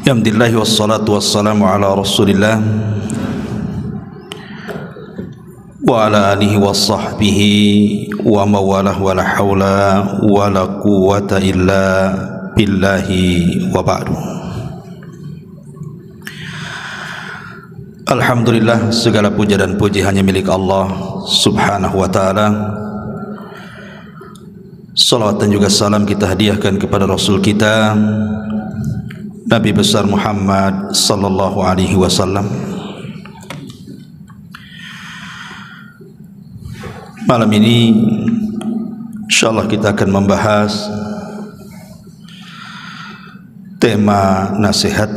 Alhamdulillah wassalatu wassalamu ala Rasulillah wa ala alihi wa sahbihi wa mawalah wa la hawla wa la quwwata illa billahi wa ba'du. Alhamdulillah, segala puja dan puji hanya milik Allah subhanahu wa ta'ala. Salawat dan juga salam kita hadiahkan kepada Rasul kita Nabi besar Muhammad sallallahu alaihi wasallam. Malam ini insyaallah kita akan membahas tema nasihat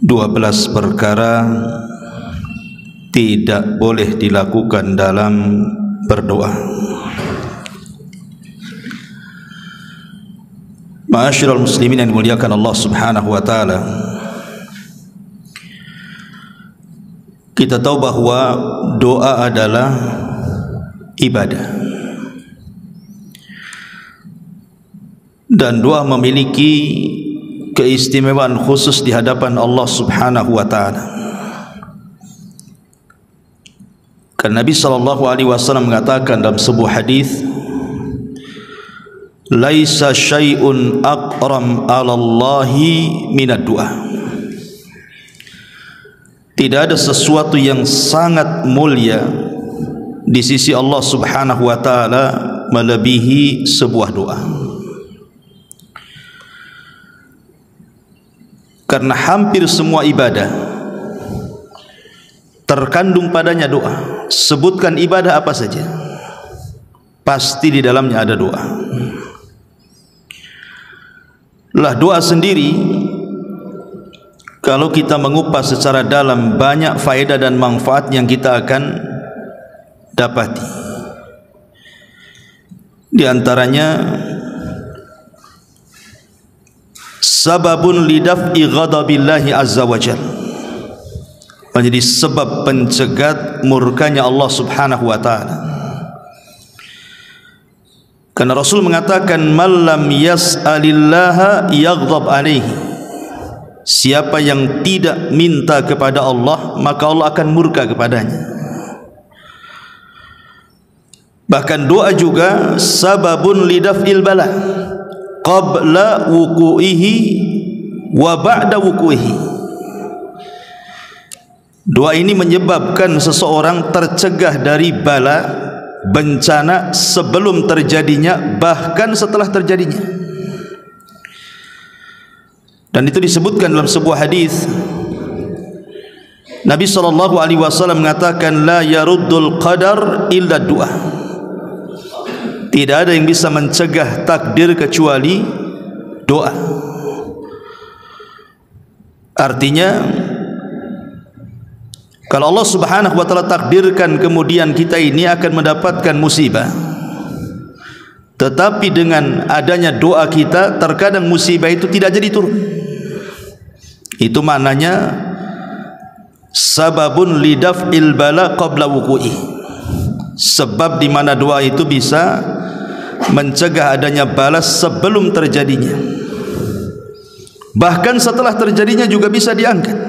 12 perkara tidak boleh dilakukan dalam berdoa. Ma'asyiral muslimin yang dimuliakan Allah subhanahu wa ta'ala, kita tahu bahwa doa adalah ibadah, dan doa memiliki keistimewaan khusus di hadapan Allah subhanahu wa ta'ala. Karena Nabi sallallahu alaihi wasallam mengatakan dalam sebuah hadis, laisa syai'un aqram 'ala Allahi minad du'a. Tidak ada sesuatu yang sangat mulia di sisi Allah subhanahu wa ta'ala melebihi sebuah doa. Karena hampir semua ibadah terkandung padanya doa. Sebutkan ibadah apa saja, pasti di dalamnya ada doa. Lah doa sendiri, kalau kita mengupas secara dalam, banyak faedah dan manfaat yang kita akan dapati. Di antaranya sababun lidaf'i ghadabillahi azza wa jalla, menjadi sebab pencegat murkanya Allah subhanahu wa ta'ala. Karena Rasul mengatakan, man lam yas'alillaha yaghdab alaihi, siapa yang tidak minta kepada Allah maka Allah akan murka kepadanya. Bahkan doa juga sababun lidaf'il bala qabla wuku'ihi wa ba'da wuku'ihi. Doa ini menyebabkan seseorang tercegah dari bala, bencana, sebelum terjadinya bahkan setelah terjadinya. Dan itu disebutkan dalam sebuah hadis, Nabi sallallahu alaihi wasallam mengatakan, la yaruddul qadar illa du'a. Tidak ada yang bisa mencegah takdir kecuali doa. Artinya, kalau Allah subhanahu wa ta'ala takdirkan kemudian kita ini akan mendapatkan musibah, tetapi dengan adanya doa kita, terkadang musibah itu tidak jadi turun. Itu maknanya sababun lidaf'il bala qabla wuku'i, sebab di mana doa itu bisa mencegah adanya balas sebelum terjadinya, bahkan setelah terjadinya juga bisa diangkat.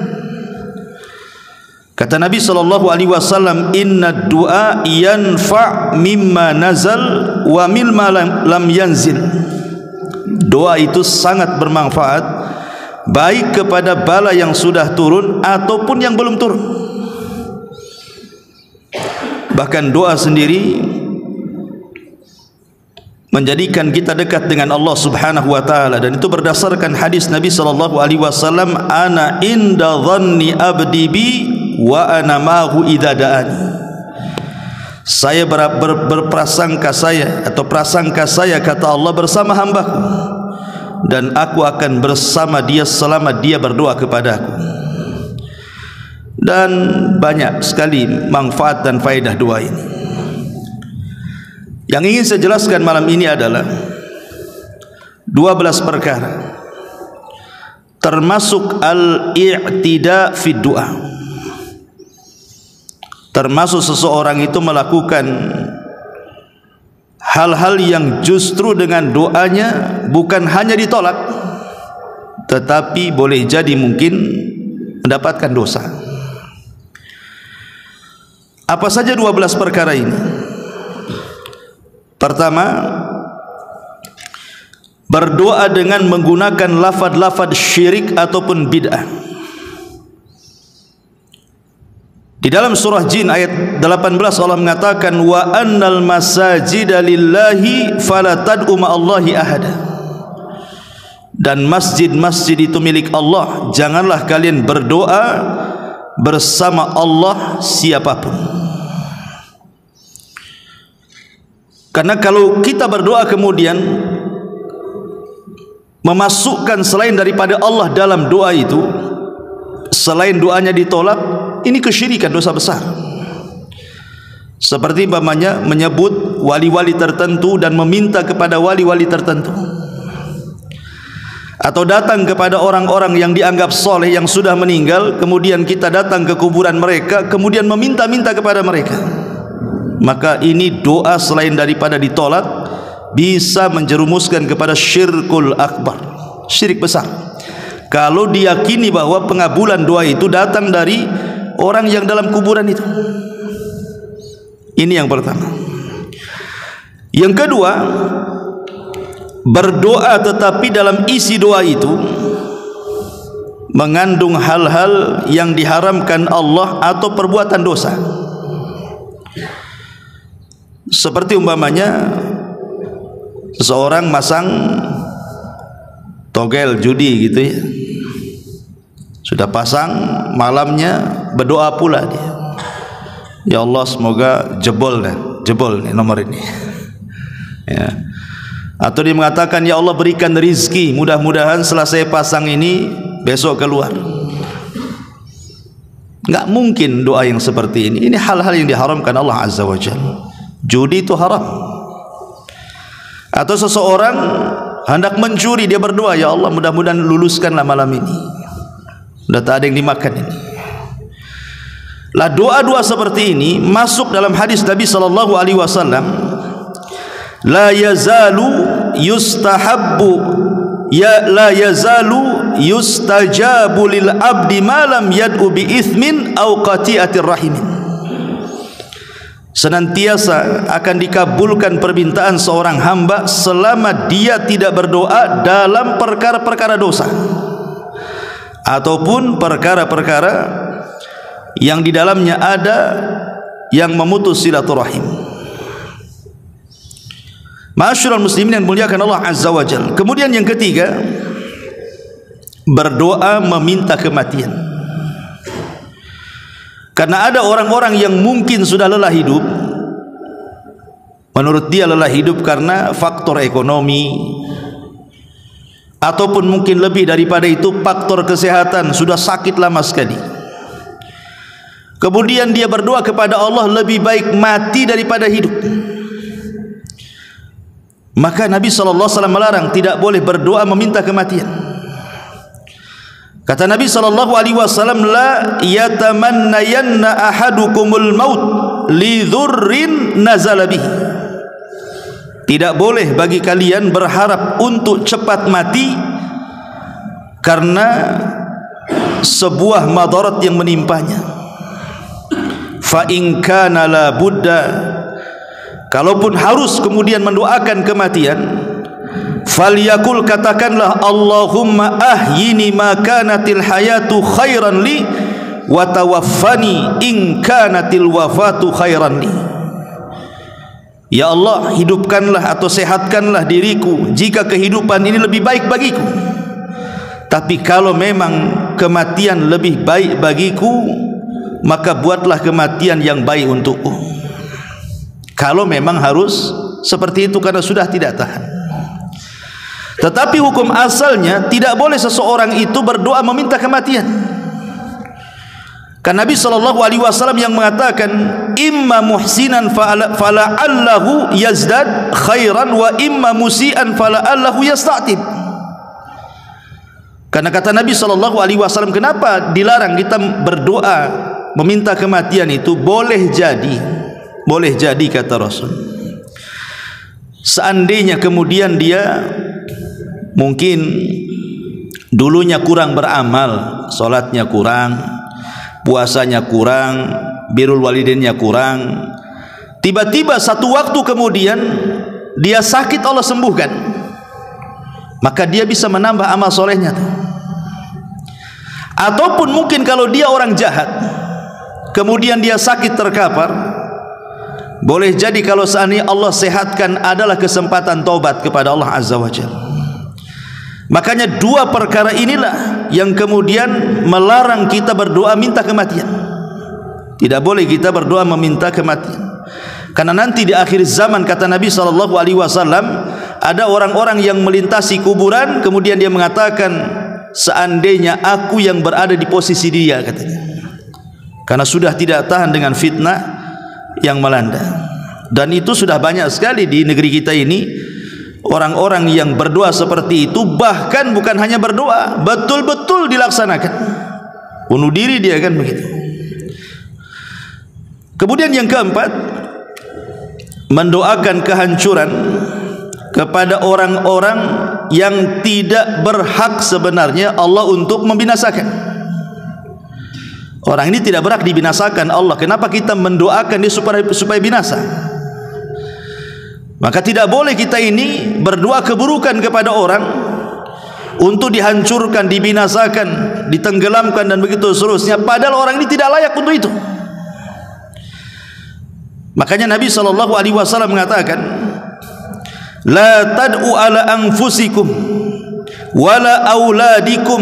Kata Nabi sallallahu alaihi wasallam, inna du'a yanfa' mimma nazal wa mimma lam yanzil. Doa itu sangat bermanfaat, baik kepada bala yang sudah turun ataupun yang belum turun. Bahkan doa sendiri menjadikan kita dekat dengan Allah subhanahu wa ta'ala, dan itu berdasarkan hadis Nabi sallallahu alaihi wasallam, ana inda dhanni abdi bi wa ana ma'hu idza da'ani. Saya berprasangka saya, atau prasangka saya, kata Allah, bersama hambaku, dan aku akan bersama dia selama dia berdoa kepadaku. Dan banyak sekali manfaat dan faedah doa ini. Yang ingin saya jelaskan malam ini adalah 12 perkara, termasuk al-i'tida fi du'a, termasuk seseorang itu melakukan hal-hal yang justru dengan doanya bukan hanya ditolak, tetapi boleh jadi mungkin mendapatkan dosa. Apa saja 12 perkara ini? Pertama, berdoa dengan menggunakan lafaz-lafaz syirik ataupun bid'ah. Di dalam surah Jin ayat 18 Allah mengatakan wa annal masajida lillahi fala tad'u ma'allahi ahada. Dan masjid-masjid itu milik Allah, janganlah kalian berdoa bersama Allah siapapun. Karena kalau kita berdoa kemudian memasukkan selain daripada Allah dalam doa itu, selain doanya ditolak, ini kesyirikan, dosa besar. Seperti umpamanya menyebut wali-wali tertentu dan meminta kepada wali-wali tertentu, atau datang kepada orang-orang yang dianggap soleh yang sudah meninggal, kemudian kita datang ke kuburan mereka kemudian meminta-minta kepada mereka. Maka ini doa selain daripada ditolak bisa menjerumuskan kepada syirkul akbar, syirik besar. Kalau diyakini bahwa pengabulan doa itu datang dari orang yang dalam kuburan itu. Ini yang pertama. Yang kedua, berdoa tetapi dalam isi doa itu mengandung hal-hal yang diharamkan Allah atau perbuatan dosa. Seperti umpamanya seseorang masang togel judi gitu ya, sudah pasang, malamnya berdoa pula dia, ya Allah semoga jebol nih nomor ini ya. Atau dia mengatakan ya Allah berikan rizki, mudah-mudahan setelah saya pasang ini besok keluar. Enggak mungkin doa yang seperti ini. Ini hal-hal yang diharamkan Allah Azza wa Jalla. Judi itu haram. Atau seseorang hendak mencuri, dia berdoa ya Allah mudah-mudahan luluskanlah malam ini, sudah tak ada yang dimakan ini. Lah doa-doa seperti ini masuk dalam hadis Nabi sallallahu alaihi wasallam, la yazalu yustahabbu ya la yazalu yustajabu lil abdi ma lam yad'u bi ithmin aw qati'atir rahimin. Senantiasa akan dikabulkan permintaan seorang hamba selama dia tidak berdoa dalam perkara-perkara dosa ataupun perkara-perkara yang di dalamnya ada yang memutus silaturahim. Ma'asyiral muslimin yang muliakan Allah Azza wa Jalla. Kemudian yang ketiga, berdoa meminta kematian. Karena ada orang-orang yang mungkin sudah lelah hidup, menurut dia lelah hidup karena faktor ekonomi, ataupun mungkin lebih daripada itu faktor kesehatan, sudah sakit lama sekali. Kemudian dia berdoa kepada Allah, lebih baik mati daripada hidup. Maka Nabi SAW melarang, tidak boleh berdoa meminta kematian. Kata Nabi SAW, la yatamannayanna ahadukumul maut li dhurrin nazala bihi. Tidak boleh bagi kalian berharap untuk cepat mati karena sebuah madarat yang menimpanya. Fa in kana la budda, kalaupun harus kemudian mendoakan kematian, falyakul, katakanlah Allahumma ahyini ma kanatil hayatu khairan li wa tawaffani in kanatil wafatu khairan li. Ya Allah, hidupkanlah atau sehatkanlah diriku jika kehidupan ini lebih baik bagiku, tapi kalau memang kematian lebih baik bagiku, maka buatlah kematian yang baik untukku. Kalau memang harus seperti itu karena sudah tidak tahan. Tetapi hukum asalnya tidak boleh seseorang itu berdoa meminta kematian. Kan Nabi SAW yang mengatakan, imma muhsinan fala'allahu yazdad khairan wa imma musian fala'allahu yasta'tib. Karena kata Nabi SAW, kenapa dilarang kita berdoa meminta kematian itu? Boleh jadi kata Rasul, seandainya kemudian dia mungkin dulunya kurang beramal, salatnya kurang, puasanya kurang, birrul walidainnya kurang. Tiba-tiba satu waktu kemudian dia sakit, Allah sembuhkan, maka dia bisa menambah amal solehnya tuh. Ataupun mungkin kalau dia orang jahat, kemudian dia sakit terkapar, boleh jadi kalau seandainya Allah sehatkan adalah kesempatan taubat kepada Allah Azza wa Jalla. Makanya dua perkara inilah yang kemudian melarang kita berdoa minta kematian. Tidak boleh kita berdoa meminta kematian, karena nanti di akhir zaman kata Nabi SAW, ada orang-orang yang melintasi kuburan, kemudian dia mengatakan, seandainya aku yang berada di posisi dia, katanya, karena sudah tidak tahan dengan fitnah yang melanda. Dan itu sudah banyak sekali di negeri kita ini orang-orang yang berdoa seperti itu, bahkan bukan hanya berdoa, betul-betul dilaksanakan, bunuh diri dia, kan begitu. Kemudian yang keempat, mendoakan kehancuran kepada orang-orang yang tidak berhak sebenarnya Allah untuk membinasakan. Orang ini tidak berhak dibinasakan Allah, kenapa kita mendoakan dia supaya binasa? Maka tidak boleh kita ini berdoa keburukan kepada orang untuk dihancurkan, dibinasakan, ditenggelamkan dan begitu seterusnya, padahal orang ini tidak layak untuk itu. Makanya Nabi SAW mengatakan, la tad'u ala anfusikum wala auladikum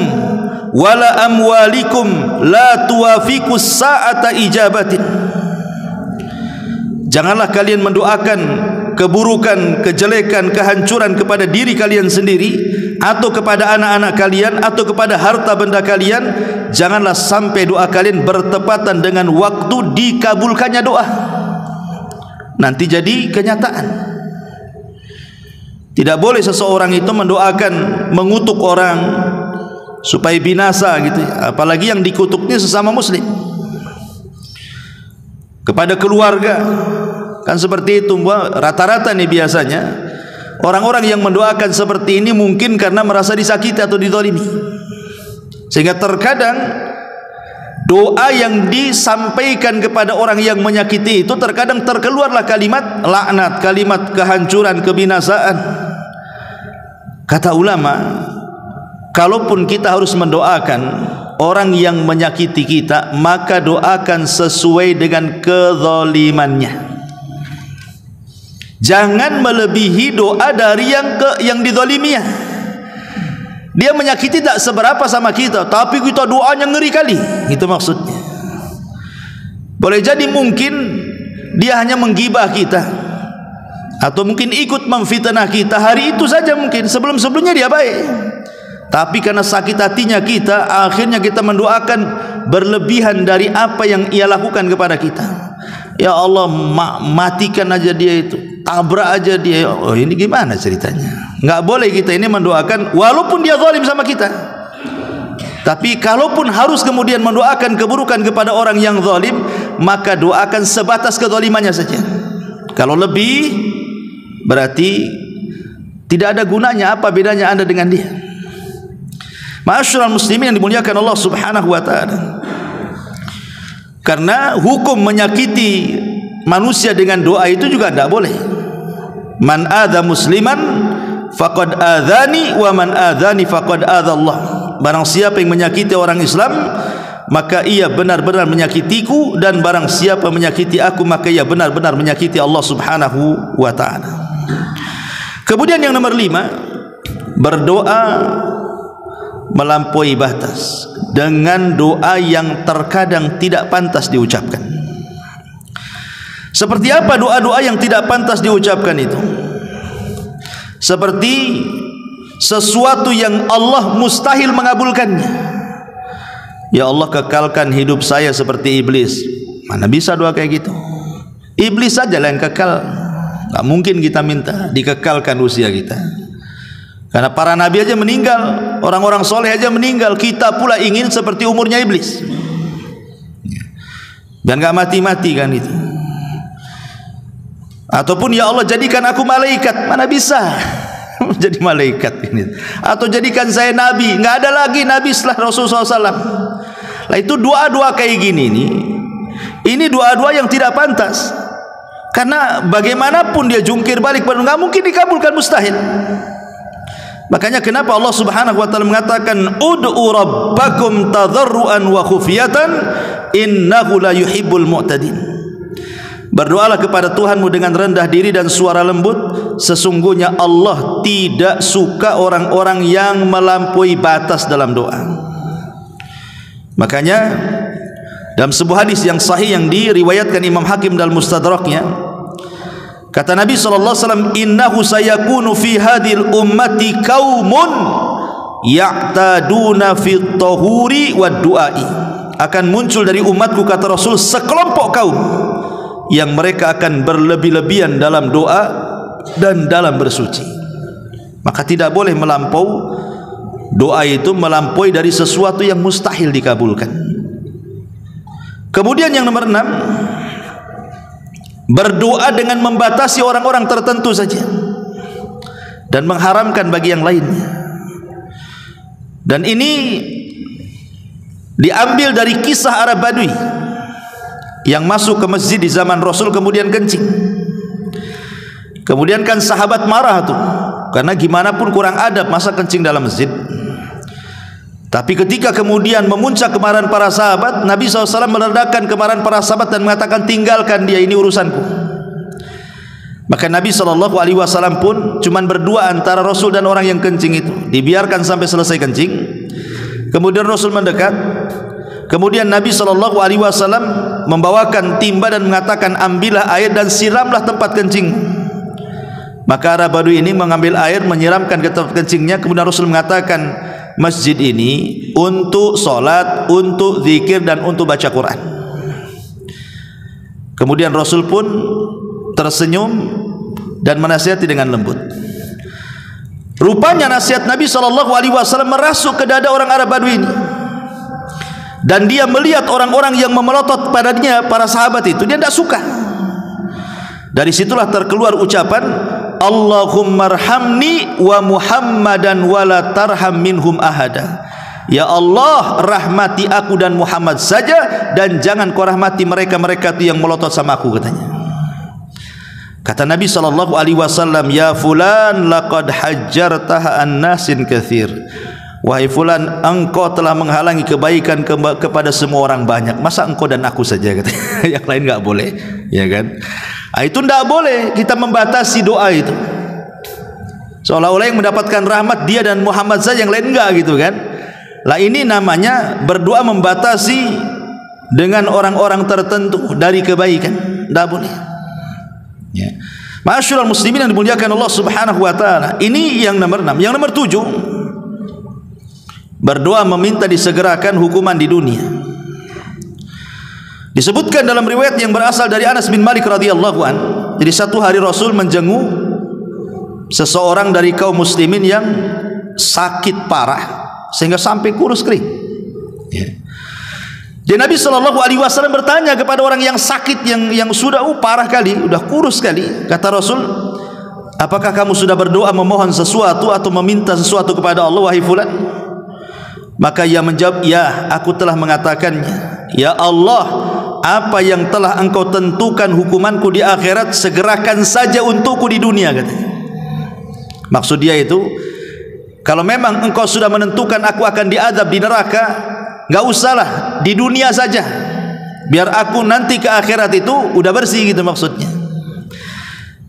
wala amwalikum la tuwafiqus sa'ata ijabatin. Janganlah kalian mendoakan keburukan, kejelekan, kehancuran kepada diri kalian sendiri, atau kepada anak-anak kalian, atau kepada harta benda kalian. Janganlah sampai doa kalian bertepatan dengan waktu dikabulkannya doa, nanti jadi kenyataan. Tidak boleh seseorang itu mendoakan, mengutuk orang supaya binasa gitu, apalagi yang dikutuknya sesama muslim. Kepada keluarga kan seperti itu. Rata-rata nih biasanya orang-orang yang mendoakan seperti ini mungkin karena merasa disakiti atau dizalimi, sehingga terkadang doa yang disampaikan kepada orang yang menyakiti itu terkadang terkeluarlah kalimat laknat, kalimat kehancuran, kebinasaan. Kata ulama, kalaupun kita harus mendoakan orang yang menyakiti kita, maka doakan sesuai dengan kezalimannya. Jangan melebihi doa dari yang dizaliminya. Dia menyakiti tak seberapa sama kita, tapi kita doanya ngeri kali, itu maksudnya. Boleh jadi mungkin dia hanya menggibah kita, atau mungkin ikut memfitnah kita hari itu saja, mungkin sebelum-sebelumnya dia baik, tapi karena sakit hatinya kita, akhirnya kita mendoakan berlebihan dari apa yang ia lakukan kepada kita. Ya Allah, matikan aja dia itu, tabrak aja dia. Oh, ini gimana ceritanya? Enggak boleh kita ini mendoakan walaupun dia zalim sama kita. Tapi kalaupun harus kemudian mendoakan keburukan kepada orang yang zalim, maka doakan sebatas kezalimannya saja. Kalau lebih, berarti tidak ada gunanya. Apa bedanya Anda dengan dia? Ma'asyiral muslimin yang dimuliakan Allah Subhanahu wa taala. Karena hukum menyakiti manusia dengan doa itu juga tidak boleh. Man adza musliman faqad adzani wa man adzani faqad adza Allah. Barang siapa yang menyakiti orang Islam, maka ia benar-benar menyakitiku, dan barang siapa menyakiti aku, maka ia benar-benar menyakiti Allah Subhanahu wa taala. Kemudian yang nomor 5, berdoa melampaui batas dengan doa yang terkadang tidak pantas diucapkan. Seperti apa doa-doa yang tidak pantas diucapkan itu? Seperti sesuatu yang Allah mustahil mengabulkannya. Ya Allah, kekalkan hidup saya seperti iblis. Mana bisa doa kayak gitu? Iblis saja yang kekal, nggak mungkin kita minta dikekalkan usia kita. Karena para nabi aja meninggal, orang-orang soleh aja meninggal, kita pula ingin seperti umurnya iblis. Dan gak mati-mati kan itu. Ataupun ya Allah jadikan aku malaikat, mana bisa? Jadi malaikat ini. Atau jadikan saya nabi. Nggak ada lagi nabi setelah Rasulullah SAW. Lah itu doa-doa kayak gini nih. Ini doa-doa yang tidak pantas. Karena bagaimanapun dia jungkir balik, nggak mungkin dikabulkan, mustahil. Makanya kenapa Allah Subhanahu wa taala mengatakan ud'u rabbakum tadarruan wa khufyatan innahu la yuhibbul mu'tadin. Berdoalah kepada Tuhanmu dengan rendah diri dan suara lembut, sesungguhnya Allah tidak suka orang-orang yang melampaui batas dalam doa. Makanya dalam sebuah hadis yang sahih yang diriwayatkan Imam Hakim dalam Mustadraknya, kata Nabi SAW, innahu sayakunu fi hadhil ummati qaumun ya'taduna fit tahuri wad du'ai. Akan muncul dari umatku, kata Rasul, sekelompok kaum yang mereka akan berlebih-lebihan dalam doa dan dalam bersuci. Maka tidak boleh melampau doa itu, melampaui dari sesuatu yang mustahil dikabulkan. Kemudian yang nomor 6, berdoa dengan membatasi orang-orang tertentu saja dan mengharamkan bagi yang lainnya. Dan ini diambil dari kisah Arab Badui yang masuk ke masjid di zaman Rasul kemudian kencing. Kemudian kan sahabat marah tuh, karena gimana pun kurang adab masa kencing dalam masjid. Tapi ketika kemudian memuncak kemarahan para sahabat, Nabi SAW meredakan kemarahan para sahabat dan mengatakan, tinggalkan dia, ini urusanku. Maka Nabi SAW pun cuman berdua antara Rasul dan orang yang kencing itu, dibiarkan sampai selesai kencing. Kemudian Rasul mendekat. Kemudian Nabi SAW membawakan timba dan mengatakan, ambillah air dan siramlah tempat kencing. Maka Arab Badui ini mengambil air, menyiramkan ke tempat kencingnya. Kemudian Rasul mengatakan, masjid ini untuk solat, untuk zikir dan untuk baca Quran. Kemudian Rasul pun tersenyum dan menasihati dengan lembut. Rupanya nasihat Nabi SAW merasuk ke dada orang Arab Badui ini, dan dia melihat orang-orang yang memelotot padanya, para sahabat itu, dia tidak suka. Dari situlah terkeluar ucapan, Allahummarhamni wa Muhammadan wa la tarham minhum ahada. Ya Allah, rahmati aku dan Muhammad saja, dan jangan kau rahmati mereka-mereka itu yang melotot sama aku, katanya. Kata Nabi SAW, ya fulan laqad hajjartaha an-nasin katsir. Wahai fulan, engkau telah menghalangi kebaikan kepada semua orang banyak. Masa engkau dan aku saja, katanya. Yang lain enggak boleh, ya kan? Itu tidak boleh kita membatasi doa itu, seolah-olah yang mendapatkan rahmat dia dan Muhammad saja, yang lain enggak, gitu kan. Lah ini namanya berdoa membatasi dengan orang-orang tertentu dari kebaikan, tidak boleh, ya. Ma'asyiral muslimin yang dimuliakan Allah Subhanahu wa taala. Ini yang nomor 6. Yang nomor 7, berdoa meminta disegerakan hukuman di dunia. Disebutkan dalam riwayat yang berasal dari Anas bin Malik radhiyallahu an, jadi satu hari Rasul menjenguk seseorang dari kaum muslimin yang sakit parah sehingga sampai kurus kering, ya. Jadi Nabi SAW bertanya kepada orang yang sakit, yang sudah parah kali, sudah kurus kali. Kata Rasul, apakah kamu sudah berdoa memohon sesuatu atau meminta sesuatu kepada Allah, wahai fulan? Maka ia menjawab, ya, aku telah mengatakannya. Ya Allah, apa yang telah engkau tentukan hukumanku di akhirat, segerakan saja untukku di dunia, katanya. Maksud dia itu, kalau memang engkau sudah menentukan aku akan diazab di neraka, enggak usahlah, di dunia saja, biar aku nanti ke akhirat itu udah bersih, gitu maksudnya.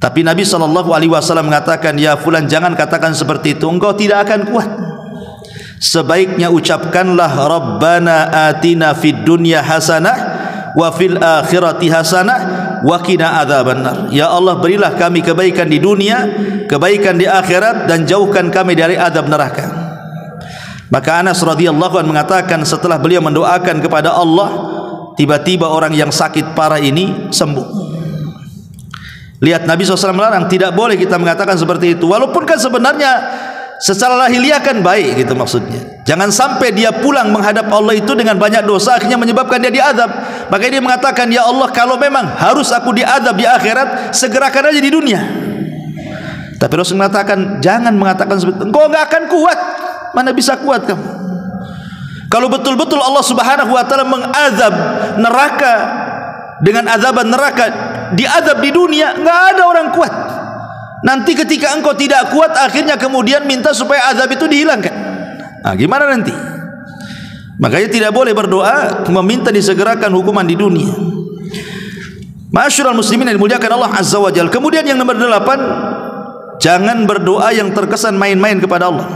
Tapi Nabi SAW mengatakan, ya fulan, jangan katakan seperti itu, engkau tidak akan kuat. Sebaiknya ucapkanlah, Rabbana atina fid dunya hasanah wa fil akhirati hasanah wa qina adzabannar. Ya Allah, berilah kami kebaikan di dunia, kebaikan di akhirat, dan jauhkan kami dari azab neraka. Maka Anas radhiyallahu anhu mengatakan, setelah beliau mendoakan kepada Allah, tiba-tiba orang yang sakit parah ini sembuh. Lihat, Nabi SAW melarang, tidak boleh kita mengatakan seperti itu, walaupun kan sebenarnya secara lahiriah kan baik, gitu maksudnya. Jangan sampai dia pulang menghadap Allah itu dengan banyak dosa, akhirnya menyebabkan dia diazab. Maka dia mengatakan, ya Allah, kalau memang harus aku diazab di akhirat, segerakan aja di dunia. Tapi Rasul mengatakan, jangan mengatakan seperti itu. Engkau enggak akan kuat. Mana bisa kuat kamu? Kalau betul-betul Allah Subhanahu wa taala mengazab neraka dengan azaban neraka, diazab di dunia, enggak ada orang kuat. Nanti ketika engkau tidak kuat, akhirnya kemudian minta supaya azab itu dihilangkan. Nah, gimana nanti? Makanya tidak boleh berdoa meminta disegerakan hukuman di dunia. Ma'asyiral muslimin yang dimuliakan Allah Azza wa Jalla. Kemudian yang nomor 8, jangan berdoa yang terkesan main-main kepada Allah.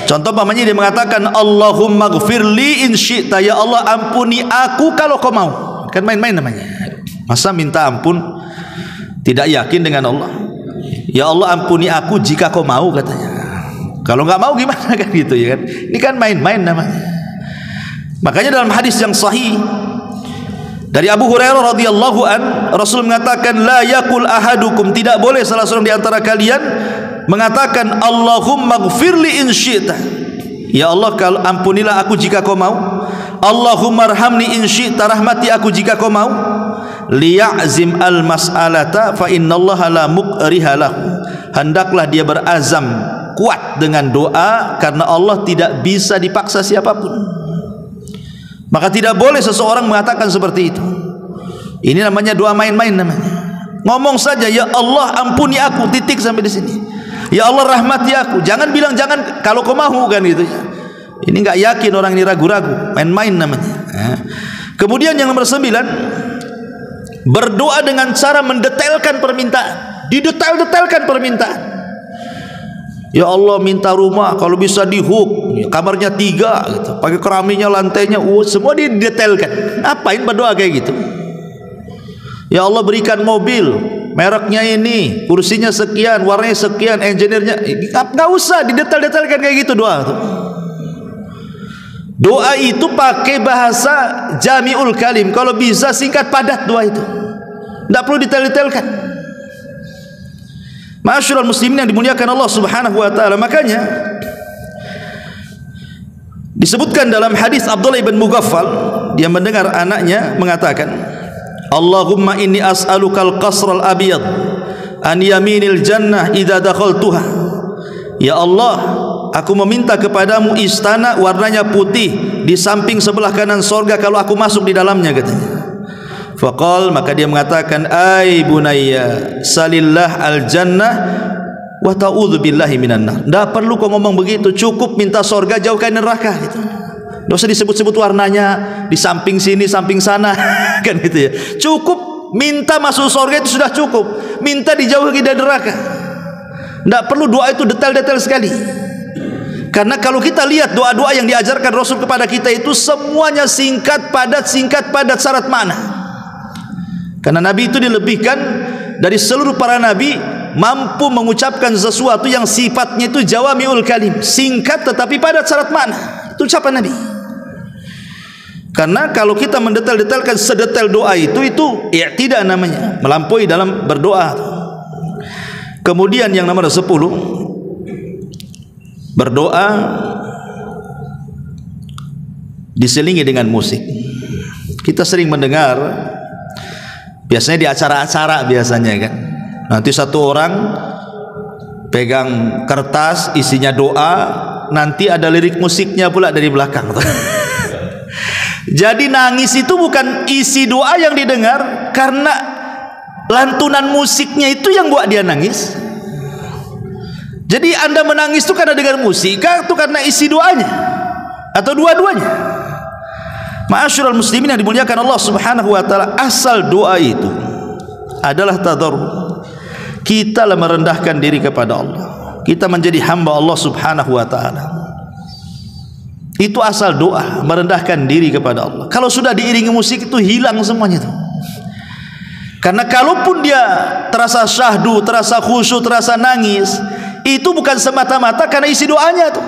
Contoh pamannya dia mengatakan, Allahumma gfirli in syi'ta, ya Allah ampuni aku kalau kau mau. Kan main-main namanya. Masa minta ampun tidak yakin dengan Allah? Ya Allah ampuni aku jika kau mau, katanya. Kalau nggak mau gimana kan gitu ya kan? Ini kan main-main namanya. Makanya dalam hadis yang sahih dari Abu Hurairah radhiyallahu an, Rasul mengatakan, la yaqul ahadukum, tidak boleh salah seorang di antara kalian mengatakan Allahumma gfirli in syi'ta, ya Allah kalau ampunilah aku jika kau mau. Allahumma arhamni in syi'ta, rahmati aku jika kau mau. Liya'zim al mas'alata fa innallaha la muqriha lahu, hendaklah dia berazam kuat dengan doa karena Allah tidak bisa dipaksa siapapun. Maka tidak boleh seseorang mengatakan seperti itu. Ini namanya doa main-main namanya. Ngomong saja, ya Allah ampuni aku, titik sampai di sini. Ya Allah rahmati aku. Jangan bilang jangan kalau kau mau kan gitu ya. Ini enggak yakin orang ini, ragu-ragu, main-main namanya. Kemudian yang nomor 9, berdoa dengan cara mendetailkan permintaan. Didetail-detailkan permintaan. Ya Allah minta rumah kalau bisa di hook, kamarnya 3 gitu, pakai keramiknya, lantainya, semua didetailkan. Ngapain berdoa kayak gitu? Ya Allah berikan mobil, mereknya ini, kursinya sekian, warnanya sekian, engineer-nya, nggak usah didetail-detailkan kayak gitu doa tuh. Doa itu pakai bahasa jami'ul kalim, kalau bisa singkat padat doa itu, nggak perlu detail-detailkan. Ma'asyiral muslimin yang dimuliakan Allah Subhanahu wa taala. Makanya disebutkan dalam hadis Abdullah ibn Mughaffal, dia mendengar anaknya mengatakan, Allahumma inni as'alukal qasral abyad an yaminil jannah idza dakhaltuha. Ya Allah, aku meminta kepadamu istana warnanya putih di samping sebelah kanan surga kalau aku masuk di dalamnya, katanya. Faqal, maka dia mengatakan, ai bunayya salillah al jannah wa ta'udzu billahi minan nar. Enggak perlu kau ngomong begitu, cukup minta surga, jauhkan neraka gitu. Enggak usah disebut-sebut warnanya di samping sini, samping sana kan gitu ya. Cukup minta masuk surga itu sudah cukup. Minta dijauhi dari neraka. Enggak perlu doa itu detail-detail sekali. Karena kalau kita lihat doa-doa yang diajarkan Rasul kepada kita itu semuanya singkat padat, syarat makna. Karena Nabi itu dilebihkan dari seluruh para Nabi, mampu mengucapkan sesuatu yang sifatnya itu jawami'ul kalim, singkat tetapi padat syarat makna. Itu ucapan Nabi. Karena kalau kita mendetail-detailkan sedetail doa itu i'tida namanya, melampaui dalam berdoa. Kemudian yang nomor 10, berdoa diselingi dengan musik. Kita sering mendengar, biasanya di acara-acara biasanya kan, nanti satu orang pegang kertas isinya doa, nanti ada lirik musiknya pula dari belakang. Jadi nangis itu bukan isi doa yang didengar, karena lantunan musiknya itu yang buat dia nangis. Jadi anda menangis itu karena dengar musik, atau karena isi doanya, atau dua-duanya? Ma'asyiral muslimin yang dimuliakan Allah Subhanahu wa taala, asal doa itu adalah tadarrur. Kita merendahkan diri kepada Allah. Kita menjadi hamba Allah Subhanahu wa taala. Itu asal doa, merendahkan diri kepada Allah. Kalau sudah diiringi musik itu hilang semuanya itu. Karena kalaupun dia terasa syahdu, terasa khusyuk, terasa nangis, itu bukan semata-mata karena isi doanya itu.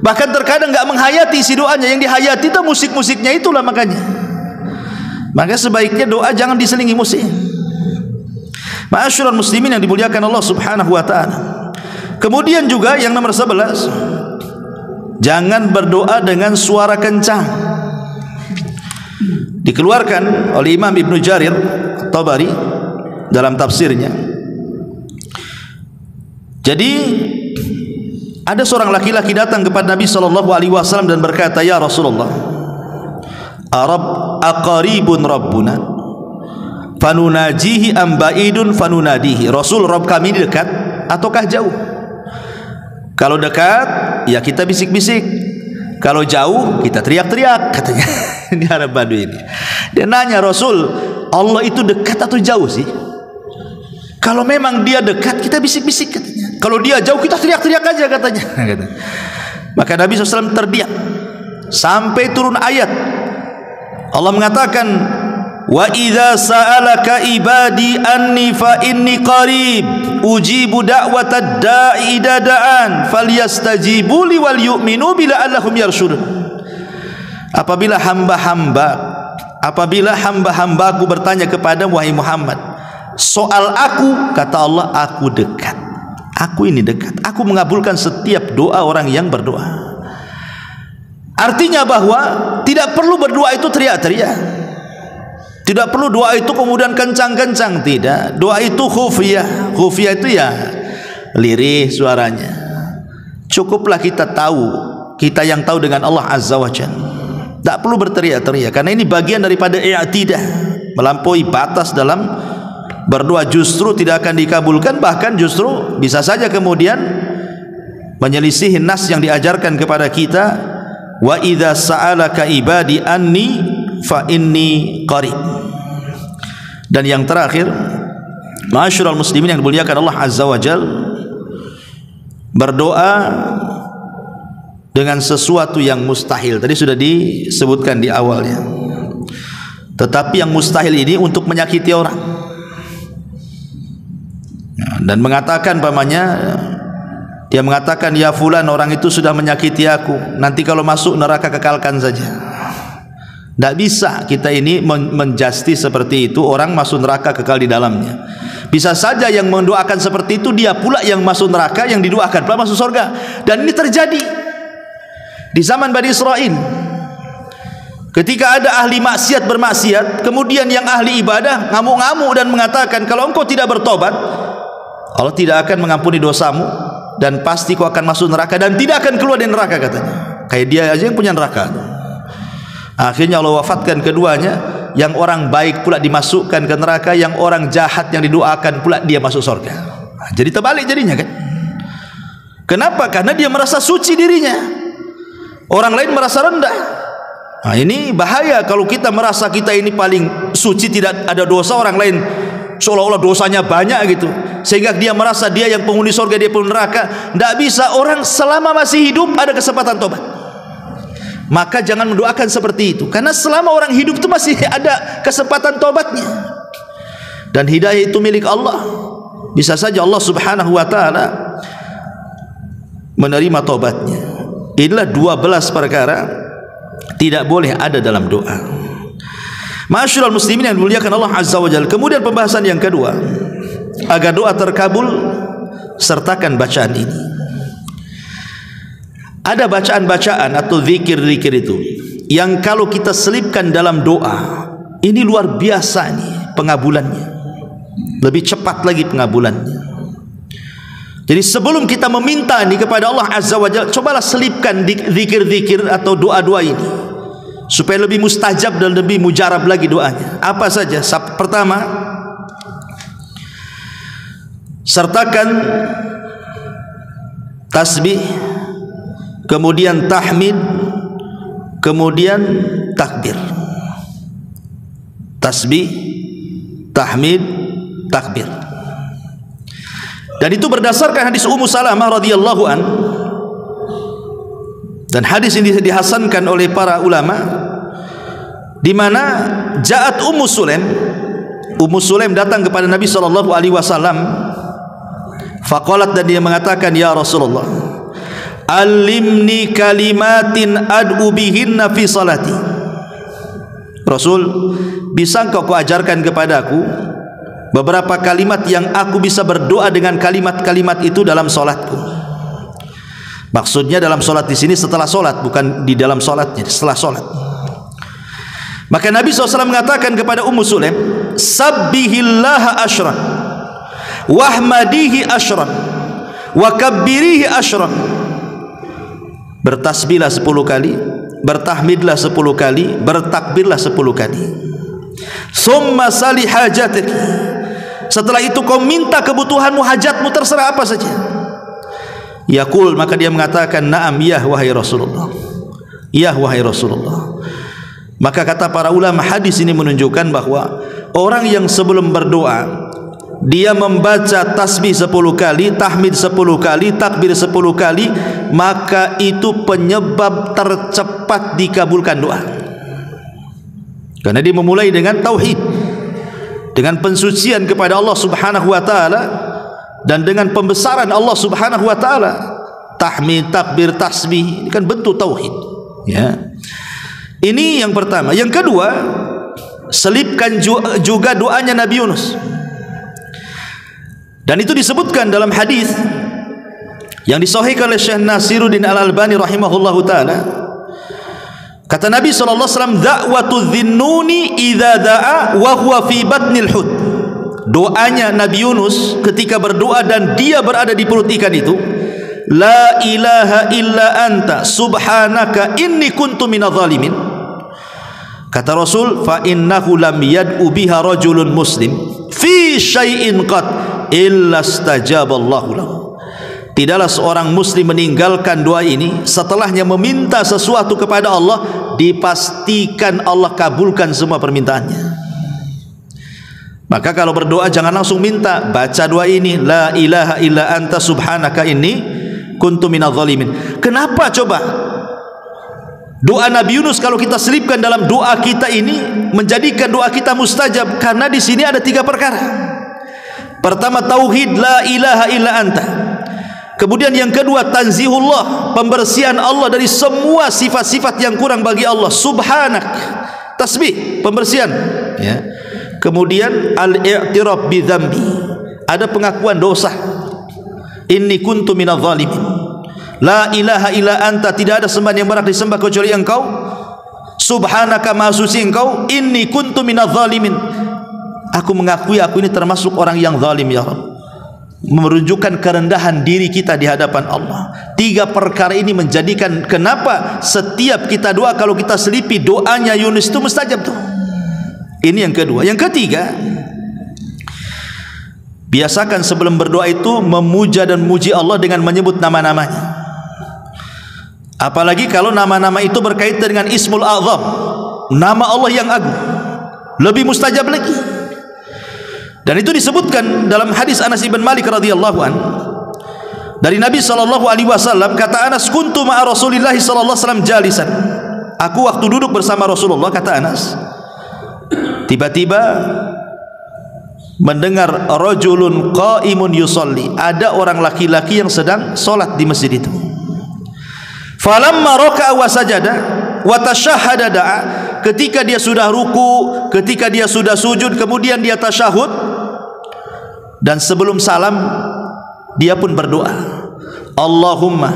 Bahkan terkadang enggak menghayati isi doanya, yang dihayati itu musik-musiknya itulah. Maka sebaiknya doa jangan diselingi musik. Ma'asyiral muslimin yang dimuliakan Allah Subhanahu wa taala. Kemudian juga yang nomor 11, jangan berdoa dengan suara kencang. Dikeluarkan oleh Imam Ibnu Jarir Tabari dalam tafsirnya, Jadi ada seorang laki-laki datang kepada Nabi SAW dan berkata, ya Rasulullah, aqaribun rabbuna fanunajihi am ba'idun fanunadihi. Rasul, Rabb kami ini dekat ataukah jauh? Kalau dekat ya kita bisik-bisik, kalau jauh kita teriak-teriak, katanya. Ini Arab Badui ini. Dia nanya, Rasul, Allah itu dekat atau jauh sih? Kalau memang dia dekat kita bisik-bisik, katanya. Kalau dia jauh kita teriak-teriak aja, katanya. Maka Nabi SAW terdiam sampai turun ayat. Allah mengatakan, wa idza sa'alaka ibadi anni fa inni qarib ujibu da'watad da'i idza da'an falyastajibu li wal yu'minu bila allahum yarshudun. Apabila hamba-hambaku bertanya kepada wahai Muhammad soal aku, kata Allah, aku dekat, aku ini dekat, aku mengabulkan setiap doa orang yang berdoa. Artinya bahwa tidak perlu berdoa itu teriak-teriak, tidak perlu doa itu kemudian kencang-kencang, tidak. Doa itu khufiyah. Khufiyah itu ya lirih suaranya. Cukuplah kita tahu, kita yang tahu dengan Allah Azza wa Jalla. Tak perlu berteriak-teriak, karena ini bagian daripada i'tidah, melampaui batas dalam berdoa justru tidak akan dikabulkan, bahkan justru bisa saja kemudian menyelisih nas yang diajarkan kepada kita, wa idza sa'alaka ibadi anni fa inni qarib. Dan yang terakhir, ma'asyiral muslimin yang dimuliakan Allah Azza wa Jalla, berdoa dengan sesuatu yang mustahil. Tadi sudah disebutkan di awalnya. Tetapi yang mustahil ini untuk menyakiti orang. Dan mengatakan pamannya, dia mengatakan, ya fulan, orang itu sudah menyakiti aku, nanti kalau masuk neraka kekalkan saja. Tidak bisa kita ini menjustice seperti itu, orang masuk neraka kekal di dalamnya. Bisa saja yang mendoakan seperti itu dia pula yang masuk neraka, yang didoakan pula masuk surga. Dan ini terjadi di zaman Bani Israel. Ketika ada ahli maksiat bermaksiat, kemudian yang ahli ibadah ngamuk-ngamuk dan mengatakan, kalau engkau tidak bertobat, Allah tidak akan mengampuni dosamu dan pasti kau akan masuk neraka dan tidak akan keluar dari neraka, katanya. Kayak dia aja yang punya neraka. Akhirnya Allah wafatkan keduanya, yang orang baik pula dimasukkan ke neraka, yang orang jahat yang didoakan pula dia masuk surga. Jadi terbalik jadinya, kan? Kenapa? Karena dia merasa suci dirinya, orang lain merasa rendah. Nah, ini bahaya kalau kita merasa kita ini paling suci, tidak ada dosa, orang lain seolah-olah dosanya banyak gitu, sehingga dia merasa dia yang penghuni surga, dia penghuni neraka. Tidak bisa. Orang selama masih hidup ada kesempatan tobat. Maka jangan mendoakan seperti itu, karena selama orang hidup itu masih ada kesempatan tobatnya. Dan hidayah itu milik Allah. Bisa saja Allah Subhanahu wa taala menerima tobatnya. Inilah 12 perkara tidak boleh ada dalam doa. Ma'asyiral muslimin yang dimuliakan Allah Azza wa Jalla. Kemudian pembahasan yang kedua, agar doa terkabul, sertakan bacaan ini. Ada bacaan-bacaan atau zikir-zikir itu yang kalau kita selipkan dalam doa, ini luar biasa nih pengabulannya, lebih cepat lagi pengabulannya. Jadi sebelum kita meminta ini kepada Allah Azza wa Jalla, cobalah selipkan zikir-zikir atau doa-doa ini supaya lebih mustajab dan lebih mujarab lagi doanya. Apa saja? Pertama, sertakan tasbih, kemudian tahmid, kemudian takbir. Tasbih, tahmid, takbir. Dan itu berdasarkan hadis Ummu Salamah radhiyallahu an. Dan hadis ini dihasankan oleh para ulama, di mana ja'at Ummu Sulaim. Ummu Sulaim datang kepada Nabi sallallahu alaihi wasallam. Faqalat, dan dia mengatakan, ya Rasulullah, alimni kalimatin ad'u bihinna fi salati. Rasul, bisa engkau ajarkan kepadaku beberapa kalimat yang aku bisa berdoa dengan kalimat-kalimat itu dalam salatku. Maksudnya dalam salat di sini setelah salat, bukan di dalam salatnya, setelah salat. Maka Nabi SAW mengatakan kepada Ummu Sulaim, sabbihillaha asyran wahmadihi asyran wa kabbirihi asyran, bertasbihlah 10 kali, bertahmidlah 10 kali, bertakbirlah 10 kali. Summa sali hajatik, setelah itu kau minta kebutuhanmu, hajatmu, terserah apa saja. Yaqul, maka dia mengatakan, na'am ya wahai Rasulullah, ya wahai Rasulullah. Maka kata para ulama, hadis ini menunjukkan bahwa orang yang sebelum berdoa dia membaca tasbih 10 kali, tahmid 10 kali, takbir 10 kali, maka itu penyebab tercepat dikabulkan doa. Karena dia memulai dengan tauhid, dengan pensucian kepada Allah Subhanahu wa taala, dan dengan pembesaran Allah Subhanahu wa taala. Tahmid, takbir, tasbih, ini kan bentuk tauhid, ya. Ini yang pertama. Yang kedua, selipkan juga doanya Nabi Yunus. Dan itu disebutkan dalam hadis yang disahihkan oleh Syekh Nasiruddin Al-Albani rahimahullahu taala. Kata Nabi sallallahu alaihi wasallam, da'watu dhinnuni idza da'a wa huwa fi batnil hut. Doanya Nabi Yunus ketika berdoa dan dia berada di perut ikan itu, la ilaha illa anta subhanaka inni kuntu minadh dhalimin. Kata Rasul, fa innahu lam yad'u biha rajulun muslim fi syai'in qad illa stajaballahu lahu. Tidaklah seorang muslim meninggalkan doa ini setelahnya meminta sesuatu kepada Allah, dipastikan Allah kabulkan semua permintaannya. Maka kalau berdoa jangan langsung minta, baca doa ini, la ilaha illa anta subhanaka inni kuntu minadh dhalimin. Kenapa coba doa Nabi Yunus kalau kita selipkan dalam doa kita ini menjadikan doa kita mustajab? Karena di sini ada 3 perkara. Pertama, tauhid, la ilaha illa anta. Kemudian yang kedua, tanzihullah, pembersihan Allah dari semua sifat-sifat yang kurang bagi Allah. Subhanak, tasbih, pembersihan, ya. Kemudian al-i'tiraf bi dzambi, ada pengakuan dosa. Inni kuntu minadh dhalimin. La ilaha illa anta, tidak ada sembahan yang berhak disembah kecuali Engkau. Subhanaka, maha suci Engkau. Inni kuntu minadh dhalimin, aku mengakui aku ini termasuk orang yang zalim ya Rabb. Menunjukkan kerendahan diri kita di hadapan Allah. 3 perkara ini menjadikan kenapa setiap kita doa, kalau kita selipi doanya Yunus itu mustajab tuh. Ini yang kedua. Yang ketiga, biasakan sebelum berdoa itu memuja dan muji Allah dengan menyebut nama-namanya. Apalagi kalau nama-nama itu berkaitan dengan Ismul A'zam, nama Allah yang agung, lebih mustajab lagi. Dan itu disebutkan dalam hadis Anas ibn Malik radhiyallahu an dari Nabi sallallahu alaihi wasallam. Kata Anas, kuntu ma'a Rasulillah sallallahu alaihi wasallam jalisan. Aku waktu duduk bersama Rasulullah, kata Anas, tiba-tiba mendengar rajulun qaimun yusalli, ada orang laki-laki yang sedang salat di masjid itu. Falamma raka'a wa sajada wa tashahhada da'a, ketika dia sudah ruku, ketika dia sudah sujud, kemudian dia tasyahud, dan sebelum salam dia pun berdoa, Allahumma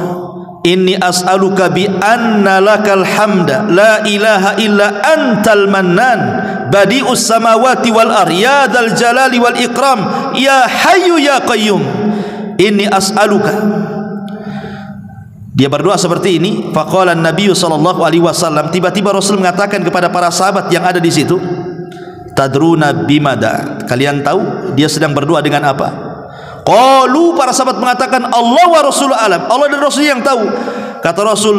inni as'aluka bi anna lakal hamda la ilaha illa antal mannan badi'us samawati wal ardi ya dzal jalali wal ikram ya hayyu ya qayyum inni as'aluka. Dia berdoa seperti ini. Faqala an-nabiy sallallahu alaihi wasallam, tiba-tiba Rasul mengatakan kepada para sahabat yang ada di situ, tadruna bimada, kalian tahu dia sedang berdoa dengan apa? Qalu, para sahabat mengatakan, Allah wa Rasul alam, Allah dan Rasul yang tahu. Kata Rasul,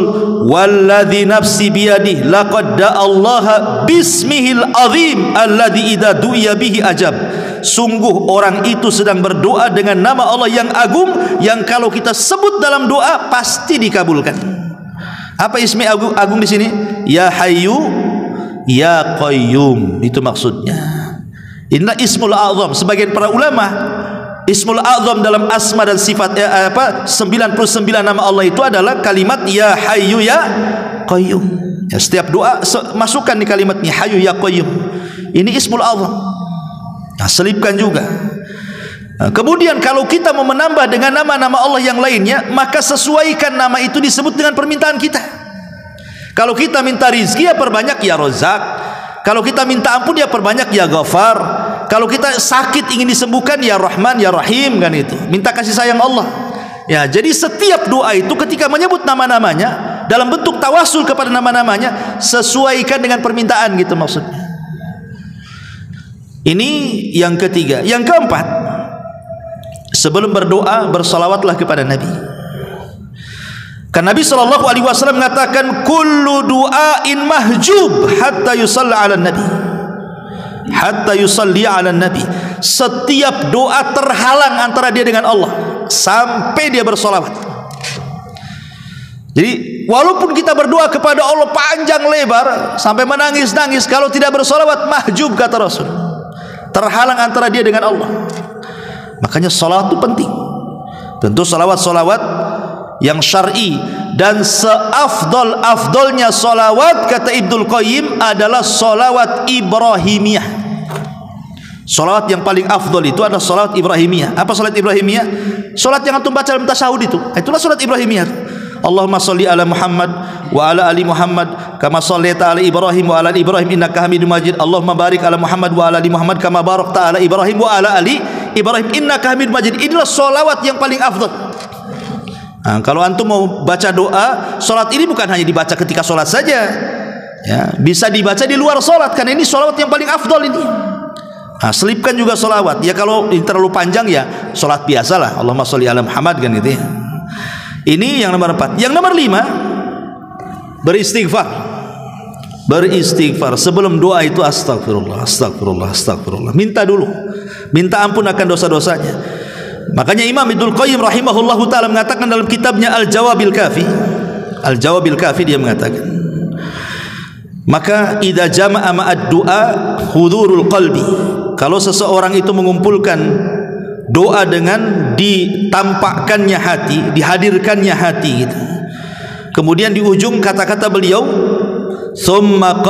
walladzi nafsi biyadihi laqad da'allaha bismihil azim alladzi idza du'iya bihi ajab. Sungguh orang itu sedang berdoa dengan nama Allah yang agung, yang kalau kita sebut dalam doa pasti dikabulkan. Apa ismi agung di sini? Ya Hayyu Ya Qayyum, itu maksudnya. Inilah Ismul A'zam. Sebagian para ulama, Ismul A'zam dalam asma dan sifat 99 nama Allah itu adalah kalimat Ya Hayyu Ya Qayyum. Ya, setiap doa masukkan di kalimatnya Hayyu Ya Qayyum. Ini Ismul A'zam. Nah, selipkan juga. Nah, kemudian kalau kita mau menambah dengan nama-nama Allah yang lainnya, maka sesuaikan nama itu disebut dengan permintaan kita. Kalau kita minta rizki, ya perbanyak Ya Razak. Kalau kita minta ampun, ya perbanyak Ya Ghafar. Kalau kita sakit ingin disembuhkan, Ya Rahman Ya Rahim, kan itu. Minta kasih sayang Allah. Ya, jadi setiap doa itu ketika menyebut nama-namanya dalam bentuk tawasul kepada nama-namanya, sesuaikan dengan permintaan gitu maksudnya. Ini yang ketiga. Yang keempat, sebelum berdoa bersalawatlah kepada Nabi. Kan Nabi SAW mengatakan kullu du'ain mahjub hatta yusalla ala nabi, hatta yusalli ala nabi. Setiap doa terhalang antara dia dengan Allah sampai dia bersolawat. Jadi walaupun kita berdoa kepada Allah panjang lebar sampai menangis-nangis, kalau tidak bersolawat mahjub kata Rasul, terhalang antara dia dengan Allah. Makanya salat itu penting. Tentu salawat-salawat yang syar'i, dan seafdol-afdolnya salawat kata Ibnul Qayyim adalah salawat Ibrahimiyah. Salawat yang paling afdol itu adalah salawat Ibrahimiyah. Apa salat Ibrahimiyah? Salat yang antum baca dalam tasyahud itu. Itulah salat Ibrahimiyah. Allahumma salli ala Muhammad wa ala ali Muhammad kama shallaita ala Ibrahim wa ala ali Ibrahim innaka Hamidum Majid. Allahumma barik ala Muhammad wa ala ali Muhammad kama barakta ala Ibrahim wa ala ali Ibrahim innaka Hamidum Majid. Inilah salawat yang paling afdol. Nah, kalau antum mau baca doa, salat ini bukan hanya dibaca ketika salat saja. Ya, bisa dibaca di luar salat, karena ini salawat yang paling afdol ini. Nah, selipkan juga solawat. Ya kalau terlalu panjang ya solat biasalah. Allahumma sholli ala Muhammad kan gitu ya. Ini yang nomor 4. Yang nomor 5, beristighfar. Beristighfar sebelum doa itu astagfirullah, astagfirullah, astagfirullah. Minta dulu, minta ampun akan dosa-dosanya. Makanya Imam Ibnul Qayyim rahimahullahu taala mengatakan dalam kitabnya Al-Jawabil Kafi, Al-Jawabil Kafi, dia mengatakan, maka idza jama'a ma'ad du'a hudurul qalbi, kalau seseorang itu mengumpulkan doa dengan ditampakkannya hati, dihadirkannya hati gitu. Kemudian di ujung kata-kata beliau, summa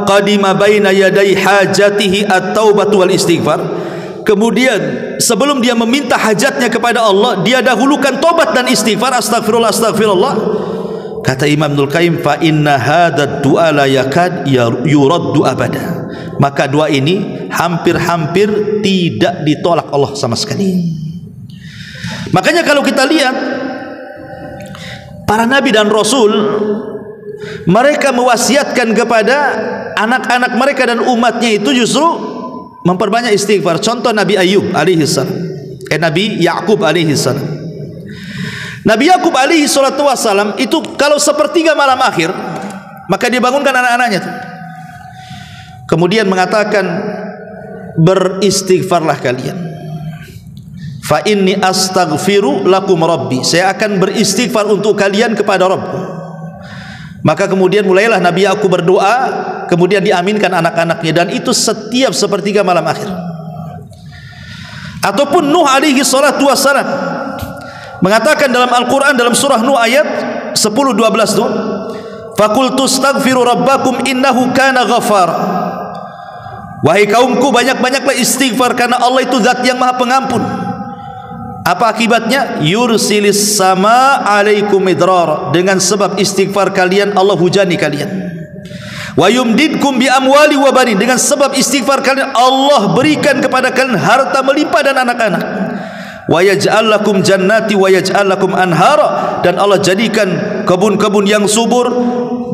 qadima baina yaday hajatihi at-taubatu wal istighfar. Kemudian sebelum dia meminta hajatnya kepada Allah, dia dahulukan tobat dan istighfar, astagfirullah, astagfirullah. Kata Imam Ibnul Qayyim, fa inna hadzal du'a la yakad yuraddu abada. Maka doa ini hampir-hampir tidak ditolak Allah sama sekali. Makanya kalau kita lihat para nabi dan rasul, mereka mewasiatkan kepada anak-anak mereka dan umatnya itu justru memperbanyak istighfar. Contoh Nabi Ayub alaihissalam, Nabi Yakub alaihissalam. Nabi Yakub alaihi salatu wassalam itu kalau sepertiga malam akhir, maka dia bangunkan anak-anaknya itu. Kemudian mengatakan, beristighfarlah kalian. Fa inni astaghfiru lakum rabbi. Saya akan beristighfar untuk kalian kepada Rabbku. Maka kemudian mulailah Nabi Yakub berdoa, kemudian diaminkan anak-anaknya, dan itu setiap sepertiga malam akhir. Ataupun Nuh alaihi salatu wassalam mengatakan dalam Al-Quran, dalam surah Nuh ayat 10-12 tu, faqultu astaghfiru rabbakum innahu kana ghafar. Wahai kaumku, banyak-banyaklah istighfar karena Allah itu zat yang maha pengampun. Apa akibatnya? Yursilis sama alaikum idrar. Dengan sebab istighfar kalian Allah hujani kalian. Wa yumdidkum bi amwali wa banin. Dengan sebab istighfar kalian Allah berikan kepada kalian harta melimpah dan anak-anak. Wa yaj'al lakum jannati wa yaj'al lakum anhara. Dan Allah jadikan kebun-kebun yang subur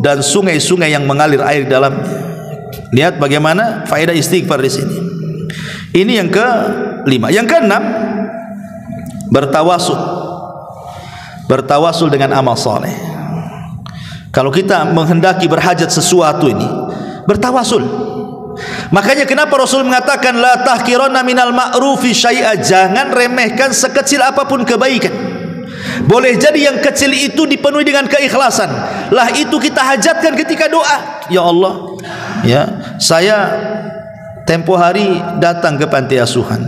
dan sungai-sungai yang mengalir air dalamnya. Lihat bagaimana faedah istighfar di sini. Ini yang ke-5. Yang ke-6, bertawasul. Bertawasul dengan amal saleh. Kalau kita menghendaki berhajat sesuatu ini, bertawasul. Makanya kenapa Rasul mengatakan la tahqiranna minal ma'rufi syai'a, jangan remehkan sekecil apapun kebaikan. Boleh jadi yang kecil itu dipenuhi dengan keikhlasan. Lah itu kita hajatkan ketika doa. Ya Allah, ya, saya tempo hari datang ke panti asuhan.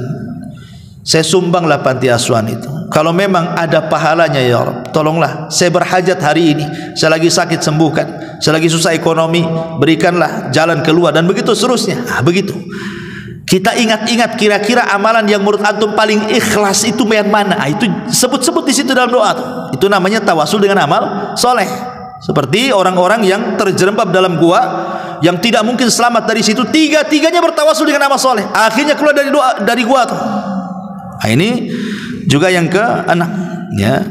Saya sumbanglah panti asuhan itu. Kalau memang ada pahalanya ya Rabb, tolonglah saya berhajat hari ini. Saya lagi sakit, sembuhkan. Saya lagi susah ekonomi, berikanlah jalan keluar, dan begitu seterusnya. Begitu. Kita ingat-ingat kira-kira amalan yang menurut antum paling ikhlas itu yang mana? Itu sebut-sebut di situ dalam doa. Itu namanya tawasul dengan amal soleh. Seperti orang-orang yang terjerembab dalam gua, yang tidak mungkin selamat dari situ, tiga-tiganya bertawasul dengan amal soleh. Akhirnya keluar dari gua tuh. Nah, ini juga yang ke-6, ya.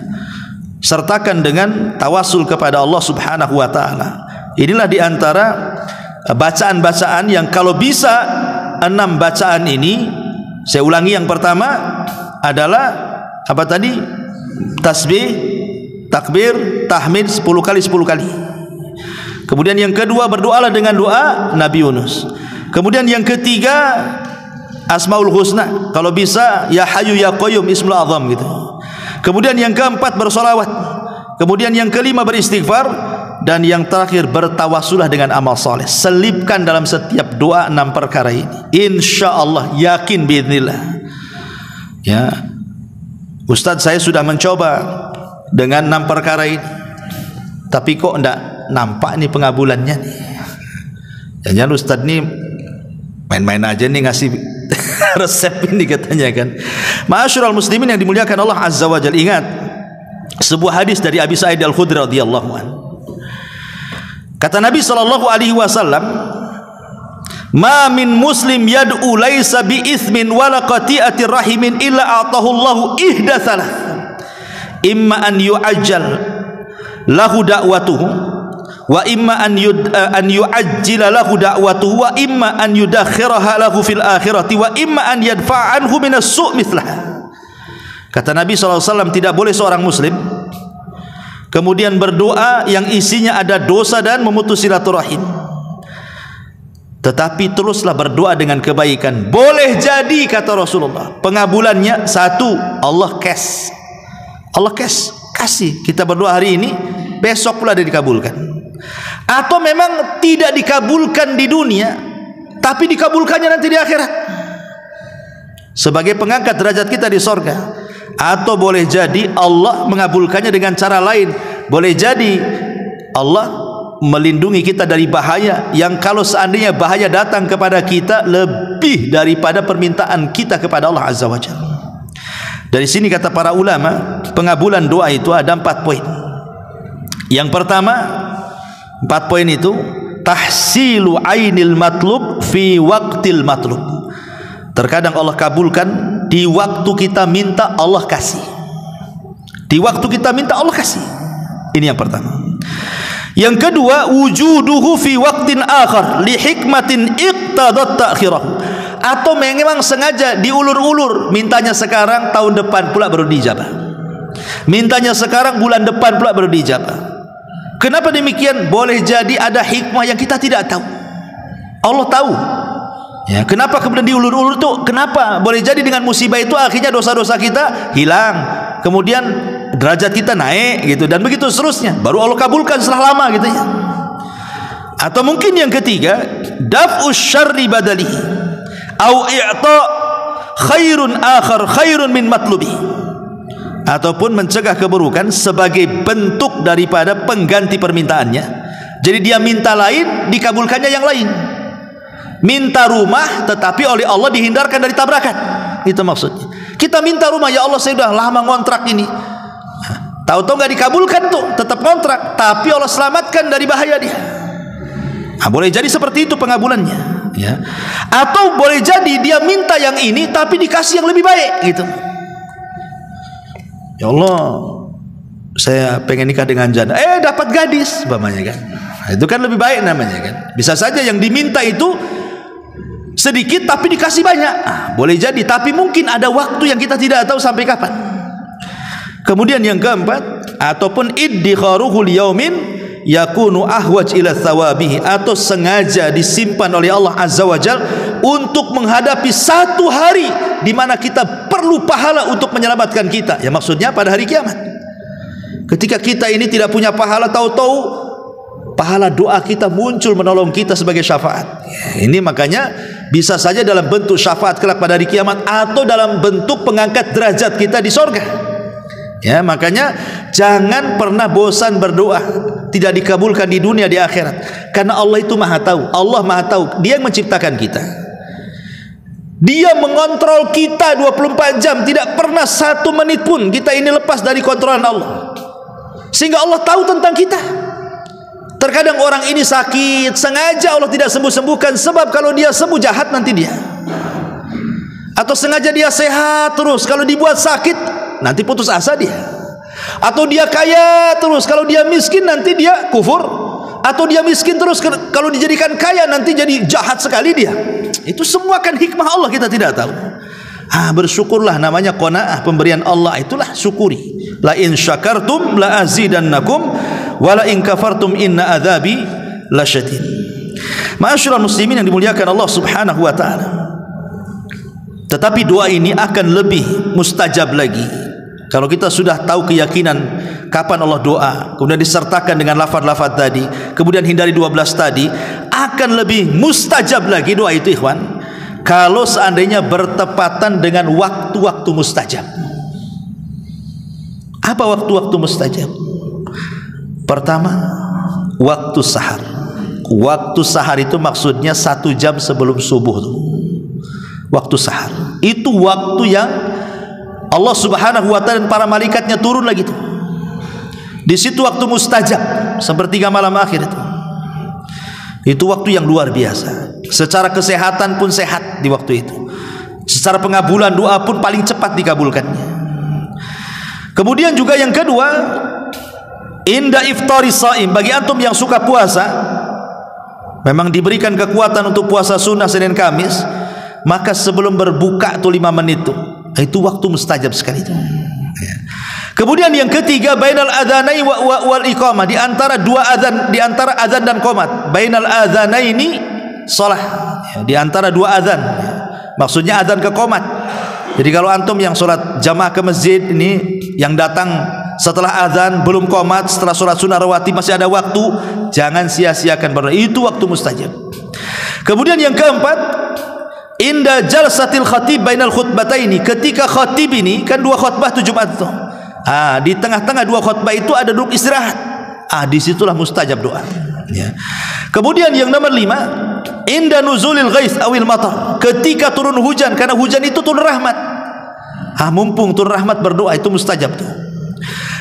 sertakan dengan tawasul kepada Allah Subhanahu wa taala. Inilah di antara bacaan-bacaan yang kalau bisa 6 bacaan ini, saya ulangi, yang pertama adalah apa tadi? Tasbih, takbir, tahmid 10 kali 10 kali. Kemudian yang kedua, berdoalah dengan doa Nabi Yunus. Kemudian yang ketiga, Asmaul Husna, kalau bisa ya Hayyu ya Qayyum Ismul Azam gitu. Kemudian yang keempat, bersolawat. Kemudian yang kelima, beristighfar. Dan yang terakhir, bertawasulah dengan amal saleh. Selipkan dalam setiap doa 6 perkara ini. InsyaAllah, yakin biidznillah. Ya, Ustaz, saya sudah mencoba dengan 6 perkara ini, tapi kok enggak nampak nih pengabulannya nih. Jangan Ustaz nih main-main aja nih ngasih resep ini katanya kan. Ma'asyiral muslimin yang dimuliakan Allah Azza wa Jalla, ingat sebuah hadis dari Abi Sa'id Al-Khudri radhiyallahu anhu. Kata Nabi sallallahu alaihi wasallam, "Ma min muslim yad'u laisa bi itsmin wala qati'atir rahimin illa a'tahu Allahu ihda thalath. Imma an yu'ajjal lahu da'watuhu wa imma an yu'ajjila lahu da'watuhu wa imma an yudakhkhiraha lahu fil akhirati wa imma an yadfa'a anhu minas su' mithlah." Kata Nabi sallallahu alaihi wasallam, tidak boleh seorang muslim kemudian berdoa yang isinya ada dosa dan memutus silaturahim, tetapi teruslah berdoa dengan kebaikan. Boleh jadi, kata Rasulullah, pengabulannya satu, Allah cash. Allah cash, kasih. Kita berdoa hari ini, besok pula dia dikabulkan. Atau memang tidak dikabulkan di dunia, tapi dikabulkannya nanti di akhirat, sebagai pengangkat derajat kita di sorga. Atau boleh jadi Allah mengabulkannya dengan cara lain. Boleh jadi Allah melindungi kita dari bahaya yang kalau seandainya bahaya datang kepada kita lebih daripada permintaan kita kepada Allah Azza wa Jalla. Dari sini kata para ulama, pengabulan doa itu ada 4 poin. Yang pertama, 4 poin itu tahsilu ainil matlub fi waqtil matlub. Terkadang Allah kabulkan di waktu kita minta, Allah kasih. Di waktu kita minta, Allah kasih. Ini yang pertama. Yang kedua, wujuduhu fi waqtin akhar li hikmatin iqtadat ta'khirahu. Atau memang sengaja diulur-ulur, mintanya sekarang, tahun depan pula baru dijabah. Mintanya sekarang, bulan depan pula baru dijabah. Kenapa demikian? Boleh jadi ada hikmah yang kita tidak tahu. Allah tahu. Ya, kenapa kemudian diulur-ulur itu? Kenapa? Boleh jadi dengan musibah itu akhirnya dosa-dosa kita hilang, kemudian derajat kita naik gitu, dan begitu seterusnya. Baru Allah kabulkan setelah lama gitu ya. Atau mungkin yang ketiga, daf'us syarri badalihi au i'ta khairun akhar khairun min matlubi. Ataupun mencegah keburukan sebagai bentuk daripada pengganti permintaannya. Jadi dia minta lain, dikabulkannya yang lain. Minta rumah tetapi oleh Allah dihindarkan dari tabrakan. Itu maksudnya. Kita minta rumah, ya Allah saya sudah lama ngontrak ini, tahu-tahu nggak dikabulkan tuh, tetap kontrak, tapi Allah selamatkan dari bahaya dia. Nah, boleh jadi seperti itu pengabulannya, ya. Atau boleh jadi dia minta yang ini tapi dikasih yang lebih baik gitu. Ya Allah, saya pengen nikah dengan janda, dapat gadis, umpamanya kan. Nah, itu kan lebih baik namanya kan. Bisa saja yang diminta itu sedikit tapi dikasih banyak. Boleh jadi, tapi mungkin ada waktu yang kita tidak tahu sampai kapan. Kemudian yang keempat, ataupun iddikharuhu liyaumin yakunu ahwaj ila thawabihi, atau sengaja disimpan oleh Allah Azza wa Jal untuk menghadapi satu hari di mana kita perlu pahala untuk menyelamatkan kita. Ya, maksudnya pada hari kiamat. Ketika kita ini tidak punya pahala, tahu-tahu pahala doa kita muncul menolong kita sebagai syafaat. Ini makanya bisa saja dalam bentuk syafaat kelak pada hari kiamat, atau dalam bentuk pengangkat derajat kita di sorga. Ya, makanya jangan pernah bosan berdoa tidak dikabulkan di dunia, di akhirat, karena Allah itu maha tahu. Allah maha tahu, Dia yang menciptakan kita, Dia mengontrol kita 24 jam, tidak pernah 1 menit pun kita ini lepas dari kontrolan Allah, sehingga Allah tahu tentang kita. Terkadang orang ini sakit, sengaja Allah tidak sembuh-sembuhkan, sebab kalau dia sembuh jahat nanti dia. Atau sengaja dia sehat terus, kalau dibuat sakit nanti putus asa dia. Atau dia kaya terus, kalau dia miskin nanti dia kufur. Atau dia miskin terus, kalau dijadikan kaya nanti jadi jahat sekali dia. Itu semua kan hikmah Allah, kita tidak tahu. Bersyukurlah, namanya qanaah, pemberian Allah itulah syukuri. La in syakartum la azidannakum wa la in kafartum inna adzabi lasyadid. Ma'asyiral muslimin yang dimuliakan Allah Subhanahu wa taala. Tetapi doa ini akan lebih mustajab lagi kalau kita sudah tahu keyakinan kapan Allah doa, kemudian disertakan dengan lafaz-lafaz tadi, kemudian hindari 12 tadi, akan lebih mustajab lagi doa itu, ikhwan, kalau seandainya bertepatan dengan waktu-waktu mustajab. Apa waktu-waktu mustajab? Pertama, waktu sahar. Waktu sahar itu maksudnya 1 jam sebelum subuh. Waktu sahar itu waktu yang Allah Subhanahu wa ta'ala dan para malaikatnya turun lagi tuh. Di situ waktu mustajab, sepertiga malam akhir itu. Itu waktu yang luar biasa. Secara kesehatan pun sehat di waktu itu. Secara pengabulan doa pun paling cepat dikabulkannya. Kemudian juga yang kedua, inda iftari shaim, bagi antum yang suka puasa, memang diberikan kekuatan untuk puasa sunnah Senin Kamis, maka sebelum berbuka tuh 5 menit itu waktu mustajab sekali itu. Kemudian yang ketiga, bainal adzanai wal iqamah, di antara dua azan, di antara azan dan qomat. Bainal adzanaini shalah, di antara dua azan, maksudnya azan ke qomat. Jadi kalau antum yang sholat jamaah ke masjid ini, yang datang setelah azan belum qomat, setelah sholat sunnah rawatib masih ada waktu, jangan sia-siakan berdoa, itu waktu mustajab. Kemudian yang keempat, inda jalsatil khatib bainal khutbataini, ketika khatib ini kan 2 khutbah 7 Jumat itu. Di tengah-tengah 2 khutbah itu ada duduk istirahat. Disitulah mustajab doa. Ya. Kemudian yang nomor 5, inda nuzulil ghais awil matar, ketika turun hujan, karena hujan itu turun rahmat. Mumpung turun rahmat berdoa, itu mustajab tuh.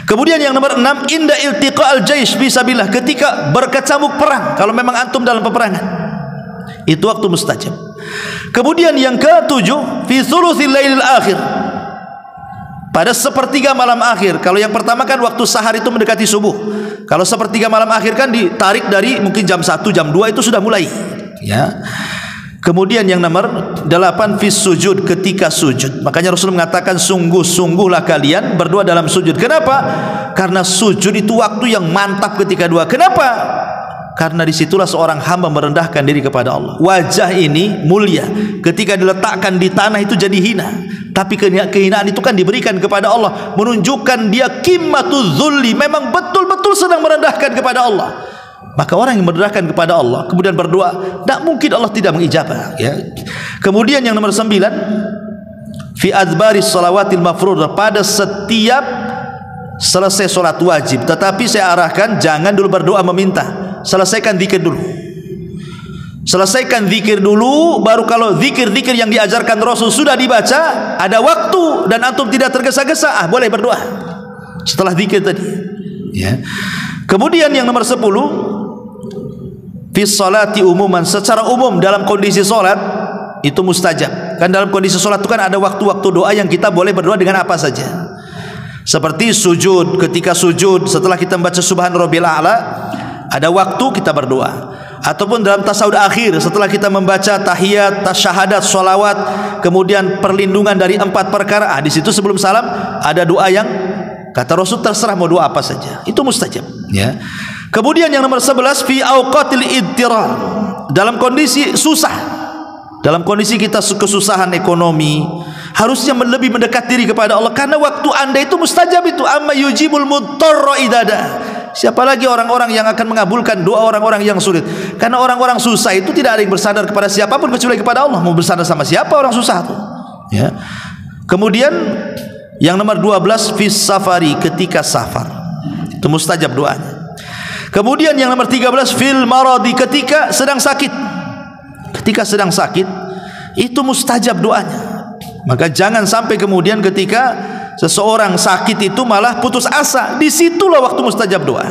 Kemudian yang nomor 6, inda iltiqa'al jaish fisabilillah, ketika berkecamuk perang, kalau memang antum dalam peperangan, itu waktu mustajab. Kemudian yang ke-7, fi thuluthil lailil akhir, pada sepertiga malam akhir. Kalau yang pertama kan waktu sahar itu mendekati subuh. Kalau sepertiga malam akhir kan ditarik dari mungkin jam 1, jam 2 itu sudah mulai, ya. Kemudian yang nomor 8, fis sujud, ketika sujud. Makanya Rasul mengatakan, sungguh-sungguhlah kalian berdoa dalam sujud. Kenapa? Karena sujud itu waktu yang mantap ketika doa. Kenapa? Karena disitulah seorang hamba merendahkan diri kepada Allah. Wajah ini mulia, ketika diletakkan di tanah itu jadi hina. Tapi kehinaan itu kan diberikan kepada Allah, menunjukkan dia qimmatuz zulli, memang betul-betul sedang merendahkan kepada Allah. Maka orang yang merendahkan kepada Allah kemudian berdoa, tak mungkin Allah tidak mengijabah, ya. Kemudian yang nomor 9, fi adbaris shalawatil mafruḍah, pada setiap selesai sholat wajib. Tetapi saya arahkan jangan dulu berdoa meminta, selesaikan zikir dulu. Selesaikan zikir dulu, baru kalau zikir-zikir yang diajarkan Rasul sudah dibaca, ada waktu dan antum tidak tergesa-gesa, boleh berdoa setelah zikir tadi, ya. Kemudian yang nomor 10, fi sholati umuman, secara umum dalam kondisi sholat itu mustajab. Kan dalam kondisi sholat itu kan ada waktu-waktu doa yang kita boleh berdoa dengan apa saja. Seperti sujud, ketika sujud setelah kita membaca subhan rabbil a'la, ada waktu kita berdoa. Ataupun dalam tasawuf akhir setelah kita membaca tahiyat, tasyahadat, sholawat, kemudian perlindungan dari 4 perkara, di situ sebelum salam ada doa yang kata Rasul terserah mau doa apa saja, itu mustajab, ya. Kemudian yang nomor 11, fi auqatil idtirar, dalam kondisi susah, dalam kondisi kita kesusahan ekonomi, harusnya lebih mendekat diri kepada Allah, karena waktu anda itu mustajab itu. Amma yujibul mudtarra idada, siapa lagi orang-orang yang akan mengabulkan doa orang-orang yang sulit? Karena orang-orang susah itu tidak ada yang bersandar kepada siapapun kecuali kepada Allah. Mau bersandar sama siapa orang susah itu, ya. Kemudian yang nomor 12, fis safari, ketika safar, itu mustajab doanya. Kemudian yang nomor 13, fil maradi, ketika sedang sakit. Ketika sedang sakit itu mustajab doanya. Maka jangan sampai kemudian ketika seseorang sakit itu malah putus asa, disitulah waktu mustajab doa.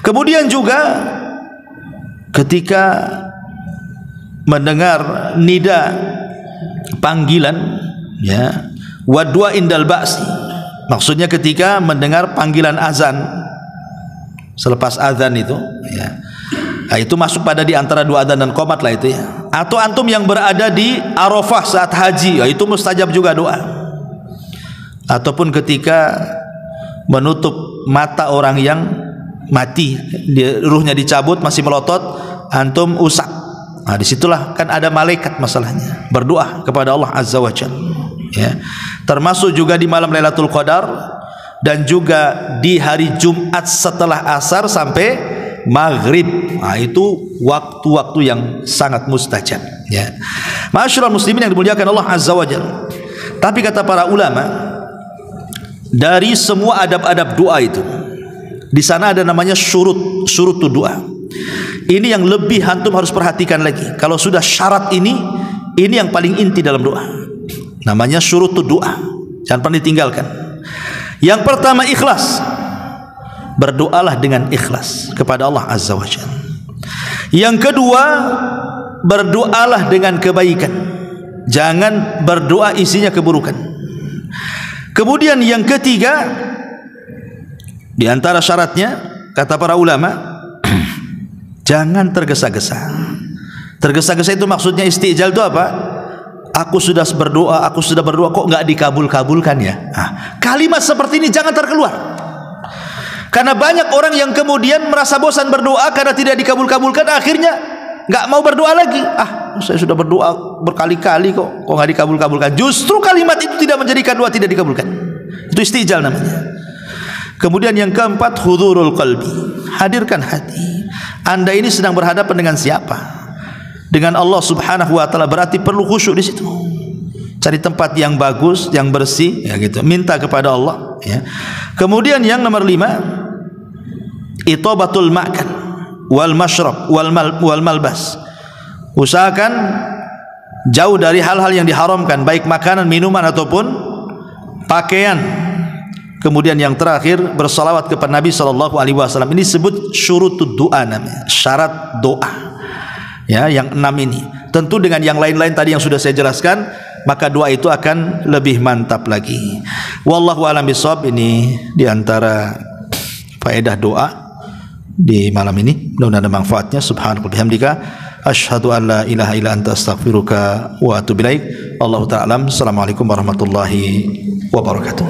Kemudian juga ketika mendengar nida, panggilan, ya, wa du'a indal ba'si, Maksudnya ketika mendengar panggilan azan, selepas azan itu, ya. Nah, itu masuk pada di antara dua adzan dan qomat lah itu ya. Atau antum yang berada di Arafah saat haji, ya, itu mustajab juga doa. Ataupun ketika menutup mata orang yang mati, ruhnya dicabut masih melotot, antum usap. Nah, disitulah kan ada malaikat masalahnya. Berdoa kepada Allah Azza wa Jalla. Ya. Termasuk juga di malam Lailatul Qadar dan juga di hari Jumat setelah asar sampai maghrib. Nah, itu waktu-waktu yang sangat mustajab ya. Ma'asyiral muslimin yang dimuliakan Allah Azza wa Jalla. Tapi kata para ulama, dari semua adab-adab doa itu, di sana ada namanya syurut doa. Ini yang lebih antum harus perhatikan lagi. Kalau sudah syarat ini yang paling inti dalam doa. Namanya syurut doa. Jangan pernah ditinggalkan. Yang pertama ikhlas. Berdoalah dengan ikhlas kepada Allah Azza wa Jalla. Yang kedua, berdoalah dengan kebaikan. Jangan berdoa isinya keburukan. Kemudian yang ketiga, di antara syaratnya kata para ulama, jangan tergesa-gesa. Tergesa-gesa itu maksudnya istijal itu apa? Aku sudah berdoa kok nggak dikabul-kabulkan ya. Nah, kalimat seperti ini jangan terkeluar. Karena banyak orang yang kemudian merasa bosan berdoa karena tidak dikabul-kabulkan, akhirnya nggak mau berdoa lagi. Saya sudah berdoa berkali-kali kok nggak dikabul-kabulkan. Justru kalimat itu tidak menjadikan doa tidak dikabulkan. Itu istijal namanya. Kemudian yang keempat, hudurul qalbi. Hadirkan hati. Anda ini sedang berhadapan dengan siapa? Dengan Allah Subhanahu wa taala, berarti perlu khusyuk di situ. Cari tempat yang bagus, yang bersih, ya gitu. Minta kepada Allah, ya. Kemudian yang nomor 5, itobatul ma'kan wal mashrab wal malbas. Usahakan jauh dari hal-hal yang diharamkan, baik makanan, minuman ataupun pakaian. Kemudian yang terakhir, bersalawat kepada Nabi sallallahu alaihi wasallam. Ini disebut syurutud doa namanya, syarat doa. Ya, yang 6 ini. Tentu dengan yang lain-lain tadi yang sudah saya jelaskan, maka doa itu akan lebih mantap lagi. Wallahu a'lam bishawab. Ini di antara faedah doa di malam ini. Mudah-mudahan ada manfaatnya. Subhanallah bihamdika, asyhadu an la ilaha illa anta astaghfiruka wa atubu ilaik. Allahu ta'ala. Assalamualaikum warahmatullahi wabarakatuh.